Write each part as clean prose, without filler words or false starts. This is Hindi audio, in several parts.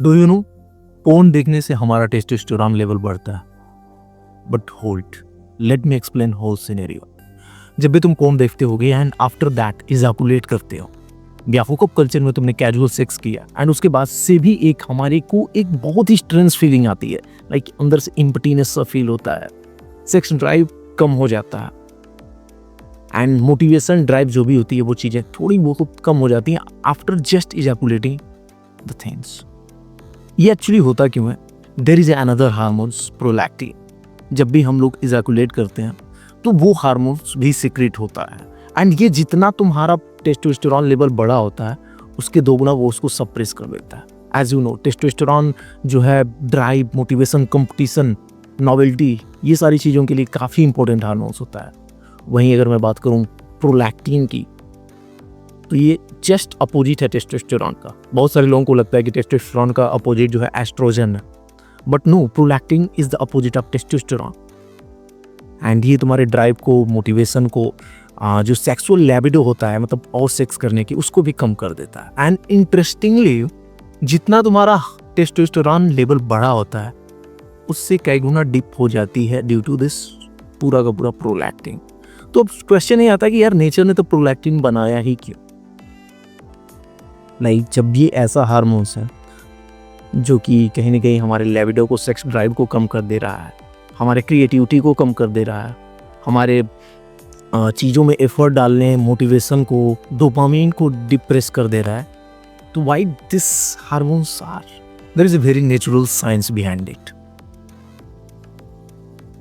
डू यू नो, पोर्न देखने से हमारा टेस्टोस्टेरोन लेवल बढ़ता है। But hold, let me explain whole scenario. जब भी तुम पोर्न देखते होगे एंड आफ्टर दैट इजैकुलेट करते हो, या हुकअप कल्चर में तुमने कैजुअल सेक्स किया एंड उसके बाद से भी एक हमारे को एक बहुत ही स्ट्रेंथ फीलिंग आती है, लाइक अंदर से इम्पटीनेस सा फील होता है, सेक्स ड्राइव कम हो जाता है एंड मोटिवेशन ड्राइव जो भी होती है वो चीज़ें थोड़ी बहुत कम हो जाती हैं after just ejaculating the things. ये एक्चुअली होता क्यों है? There is another hormones, prolactin. जब भी हम लोग इजैकुलेट करते हैं तो वो हार्मोन्स भी सीक्रेट होता है एंड ये जितना तुम्हारा टेस्टोस्टेरोन लेवल बड़ा होता है उसके दोगुना वो उसको सप्रेस कर देता है। एज यू नो, टेस्टोस्टेरोन जो है ड्राइव, मोटिवेशन, कंपटीशन, नॉवेल्टी, ये सारी चीज़ों के लिए काफ़ी इंपॉर्टेंट हार्मोन्स होता है। वहीं अगर मैं बात करूं प्रोलैक्टिन की, तो ये जस्ट अपोजिट है टेस्टोस्टेरोन का। बहुत सारे लोगों को लगता है कि टेस्टोस्टेरोन का अपोजिट जो है एस्ट्रोजन है, but no, prolactin is the opposite of testosterone and ये तुम्हारे ड्राइव को, मोटिवेशन को, जो सेक्सुअल लिबिडो होता है, मतलब और सेक्स करने की, उसको भी कम कर देता है। एंड इंटरेस्टिंगली, जितना तुम्हारा टेस्टोस्टेरोन लेवल बड़ा होता है उससे कई गुना डिप हो जाती है ड्यू टू दिस पूरा का पूरा प्रोलैक्टिन। तो अब क्वेश्चन ये आता है कि यार नेचर ने तो प्रोलैक्टिन बनाया ही क्यों? नहीं, जब ये ऐसा हार्मोन्स है जो कि कहीं ना कहीं हमारे लिबिडो को, सेक्स ड्राइव को कम कर दे रहा है, हमारे क्रिएटिविटी को कम कर दे रहा है, हमारे चीज़ों में एफर्ट डालने, मोटिवेशन को, डोपामाइन को डिप्रेस कर दे रहा है, तो why this hormones are, there is a very natural science behind it.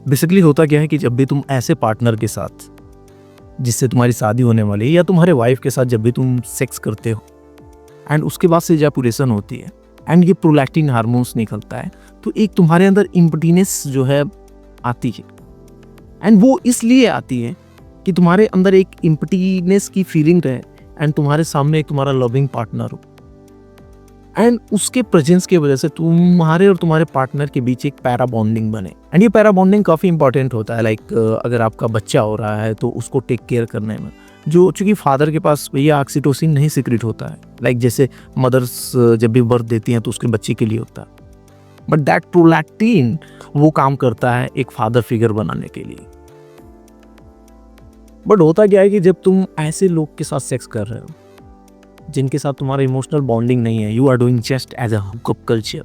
Basically होता क्या है कि जब भी तुम ऐसे पार्टनर के साथ जिससे तुम्हारी शादी होने वाली है, या तुम्हारे वाइफ के साथ जब भी तुम सेक्स करते हो एंड उसके बाद से इजैकुलेशन होती है एंड ये प्रोलैक्टिन हार्मोन्स निकलता है, तो एक तुम्हारे अंदर इम्पटीनेस जो है आती है। एंड वो इसलिए आती है कि तुम्हारे अंदर एक इम्पटीनेस की फीलिंग रहे एंड तुम्हारे सामने एक तुम्हारा लविंग पार्टनर हो एंड उसके प्रेजेंस की वजह से तुम्हारे और तुम्हारे पार्टनर के बीच एक पैरा बॉन्डिंग बने। एंड ये पैरा बॉन्डिंग काफ़ी इंपॉर्टेंट होता है, लाइक अगर आपका बच्चा हो रहा है तो उसको टेक केयर करने में, जो चूंकि फादर के पास भैया ऑक्सीटोसिन नहीं सीक्रेट होता है, लाइक जैसे मदर्स जब भी बर्थ देती हैं तो उसके बच्चे के लिए होता है, बट दैट प्रोलैक्टिन वो काम करता है एक फादर फिगर बनाने के लिए। बट होता क्या है कि जब तुम ऐसे लोग के साथ सेक्स कर रहे हो जिनके साथ तुम्हारा इमोशनल बॉन्डिंग नहीं है, you are doing just as a hookup culture,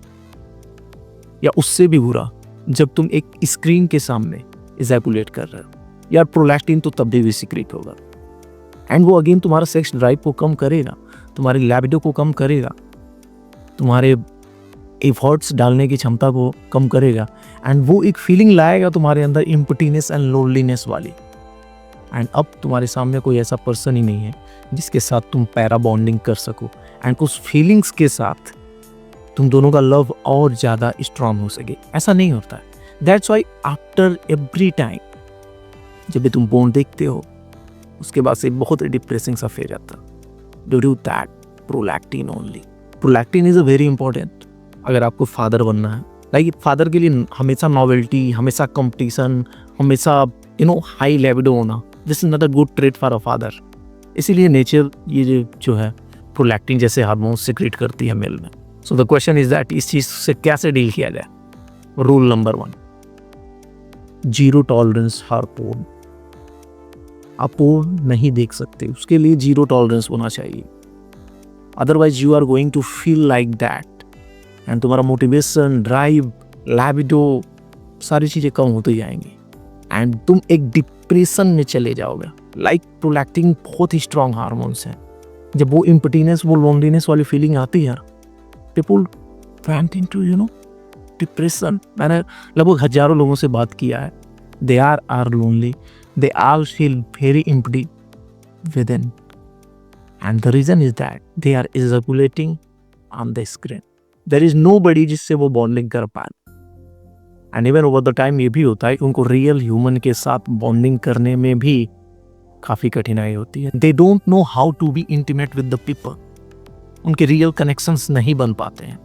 या उससे भी बुरा जब तुम एक स्क्रीन के सामने इजैकुलेट कर रहे हो, यार प्रोलैक्टिन तो तब भी सीक्रेट होगा एंड वो अगेन तुम्हारा सेक्स ड्राइव को कम करेगा, तुम्हारी लिबिडो को कम करेगा, तुम्हारे एफर्ट्स डालने की क्षमता को कम करेगा एंड वो एक फीलिंग लाएगा तुम्हारे अंदर इम्पटीनेस एंड लोनलीनेस वाली। एंड अब तुम्हारे सामने कोई ऐसा पर्सन ही नहीं है जिसके साथ तुम पैरा बॉन्डिंग कर सको एंड उस फीलिंग्स के साथ तुम दोनों का लव और ज़्यादा स्ट्रांग हो सके। ऐसा नहीं होता है। That's why after every time जब भी तुम पोर्न देखते हो उसके बाद से बहुत डिप्रेसिंग सा फेज आता है due to that prolactin only. Prolactin is a very important अगर आपको फादर बनना है। लाइक फादर के लिए हमेशा नॉवेल्टी, हमेशा कंपटीशन, हमेशा हाई लिबिडो होना, this is not a good trait for a father. इसीलिए नेचर ये जो है प्रोलैक्टिन जैसे हार्मोन सीक्रेट करती है मेल में। So the question is that इस चीज़ से कैसे डील किया जाए। Rule number 1, zero tolerance for porn. आप पोर्न नहीं देख सकते, उसके लिए जीरो टॉलरेंस होना चाहिए, otherwise you are going to feel like that and तुम्हारा मोटिवेशन, ड्राइव, लिबिडो सारी चीज़ें कम होती जाएंगी एंड तुम एक डिप्रेशन में चले जाओगे। लाइक प्रोलैक्टिन बहुत ही स्ट्रॉन्ग हार्मोन्स हैं, जब वो इम्पटीनेस, वो लोनलीनेस वाली फीलिंग आती है, पीपल वेंट इनटू डिप्रेशन। मैंने लगभग हजारों लोगों से बात किया है, they are lonely, they all feel very empty within, and the reason is that they are ejaculating on the screen. There is nobody जिससे वो बॉन्डिंग कर पाए and even over the time ये भी होता है कि उनको रियल ह्यूमन के साथ बॉन्डिंग करने में भी काफ़ी कठिनाई होती है। They don't know how to be intimate with the people, उनके रियल कनेक्शंस नहीं बन पाते हैं।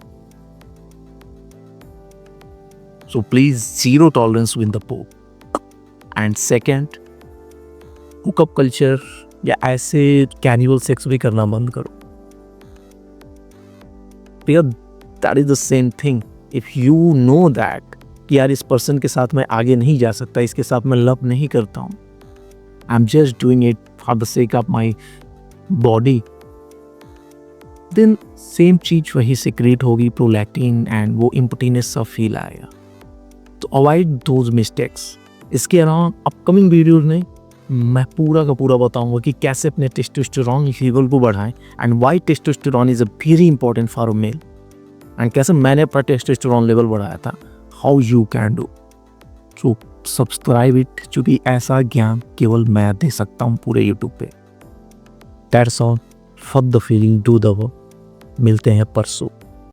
So please zero tolerance with the porn. And second, hookup culture या ऐसे कैजुअल सेक्स भी करना बंद करो। That is the same thing. If you know that कि यार इस पर्सन के साथ मैं आगे नहीं जा सकता, इसके साथ मैं लव नहीं करता हूँ, I am just doing it for the sake of my body, then same चीज वही सिक्रेट होगी, प्रोलैक्टिन, एंड वो इम्पोर्टेंस सा फील आएगा. तो अवॉइड दोज मिस्टेक्स. इसके अलावा अपकमिंग वीडियोज में मैं पूरा का पूरा बताऊंगा कि कैसे अपने टेस्टोस्टेरोन लेवल को बढ़ाएं and why testosterone is a very important for a male, and कैसे मैंने अपना टेस्टोस्टेरोन लेवल बढ़ाया था, how you can do. So subscribe it, क्योंकि ऐसा ज्ञान केवल मैं दे सकता हूँ पूरे यूट्यूब पे. That's all for the feeling, do the work. मिलते हैं परसों.